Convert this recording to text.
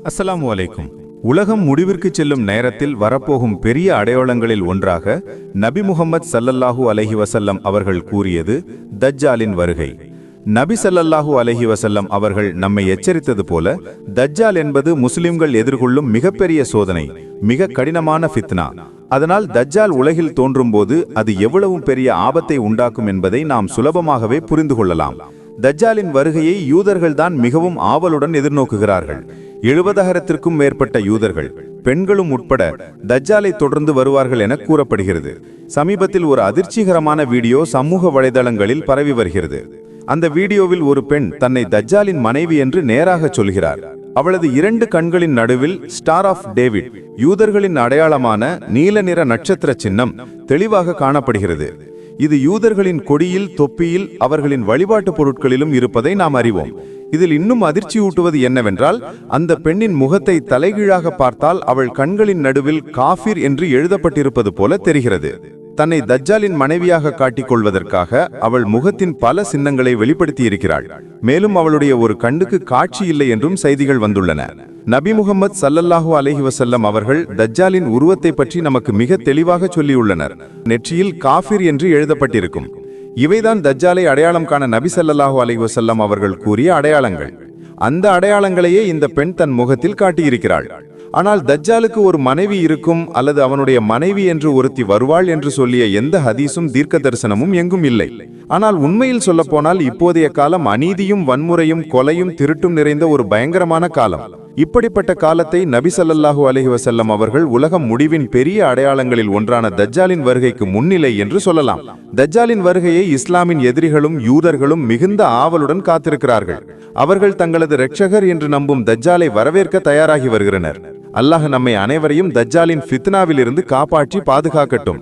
அஸ்ஸலாமு அலைக்கும். உலகம் முடிவிற்கு செல்லும் நேரத்தில் வரப்போகும் பெரிய அடையாளங்களில் ஒன்றாக நபி முஹம்மது ஸல்லல்லாஹு அலைஹி வஸல்லம் அவர்கள் கூறியது தஜ்ஜாலின் வருகை. நபி ஸல்லல்லாஹு அலைஹி வஸல்லம் அவர்கள் நம்மை எச்சரித்தது போல, தஜ்ஜால் என்பது முஸ்லிம்கள் எதிர்கொள்ளும் மிகப்பெரிய சோதனை, மிக கடினமான ஃபித்னா. அதனால் தஜ்ஜால் உலகில் தோன்றும்போது அது எவ்வளவு பெரிய ஆபத்தை உண்டாக்கும் என்பதை நாம் சுலபமாகவே புரிந்து கொள்ளலாம். தஜ்ஜாலின் வருகையை யூதர்கள்தான் மிகவும் ஆவலுடன் எதிர்நோக்குகிறார்கள். 70,000க்கும் மேற்பட்ட யூதர்கள், பெண்களும் உட்பட தஜ்ஜாலை தொடர்ந்து வருவார்கள் என கூறப்படுகிறது. சமீபத்தில் ஒரு அதிர்ச்சிகரமான வீடியோ சமூக வலைதளங்களில் பரவி வருகிறது. அந்த வீடியோவில் ஒரு பெண் தன்னை தஜ்ஜாலின் மனைவி என்று நேராக சொல்கிறார். அவளது 2 கண்களின் நடுவில் ஸ்டார் ஆஃப் டேவிட், யூதர்களின் அடையாளமான நீல நிற நட்சத்திர சின்னம் தெளிவாக காணப்படுகிறது. இது யூதர்களின் கொடியில், தொப்பியில், அவர்களின் வழிபாட்டு பொருட்களிலும் இருப்பதை நாம் அறிவோம். இதில் இன்னும் அதிர்ச்சியூட்டுவது என்னவென்றால், அந்த பெண்ணின் முகத்தை தலைகீழாக பார்த்தால் அவள் கண்களின் நடுவில் காஃபிர் என்று எழுதப்பட்டிருப்பது போல தெரிகிறது. தன்னை தஜ்ஜாலின் மனைவியாக காட்டிக் கொள்வதற்காக அவள் முகத்தின் பல சின்னங்களை வெளிப்படுத்தி இருக்கிறாள். மேலும் அவளுடைய ஒரு கண்ணுக்கு காட்சி இல்லை என்றும் செய்திகள் வந்துள்ளன. நபி முஹம்மது ஸல்லல்லாஹு அலைஹி வஸல்லம் அவர்கள் தஜ்ஜாலின் உருவத்தை பற்றி நமக்கு மிக தெளிவாக சொல்லியுள்ளனர். நெற்றியில் காஃபிர் என்று எழுதப்பட்டிருக்கும். இவைதான் தஜ்ஜாலை அடையாளம் காண நபி ஸல்லல்லாஹு அலைஹி வஸல்லம் அவர்கள் கூறிய அடையாளங்கள். அந்த அடையாளங்களையே இந்த பெண் தன் முகத்தில் காட்டியிருக்கிறாள். ஆனால் தஜ்ஜாலுக்கு ஒரு மனைவி இருக்கும் அல்லது அவனுடைய மனைவி என்று ஒருத்தி வருவாள் என்று சொல்லிய எந்த ஹதீஸும் தீர்க்க தரிசனமும் எங்கும் இல்லை. ஆனால் உண்மையில் சொல்லப்போனால் இப்போதைய காலம் அநீதியும் வன்முறையும் கொலையும் திருட்டும் நிறைந்த ஒரு பயங்கரமான காலம். இப்படிப்பட்ட காலத்தை நபி ஸல்லல்லாஹு அலைஹி வஸல்லம் அவர்கள் உலகம் முடிவின் பெரிய அடையாளங்களில் ஒன்றான தஜ்ஜாலின் வருகைக்கு முன்னிலை என்று சொல்லலாம். தஜ்ஜாலின் வருகையை இஸ்லாமின் எதிரிகளும் யூதர்களும் மிகுந்த ஆவலுடன் காத்திருக்கிறார்கள். அவர்கள் தங்களது இரட்சகர் என்று நம்பும் தஜ்ஜாலை வரவேற்க தயாராகி வருகின்றனர். அல்லாஹ் நம்மை அனைவரையும் தஜ்ஜாலின் ஃபித்னாவில் இருந்து காப்பாற்றி பாதுகாக்கட்டும்.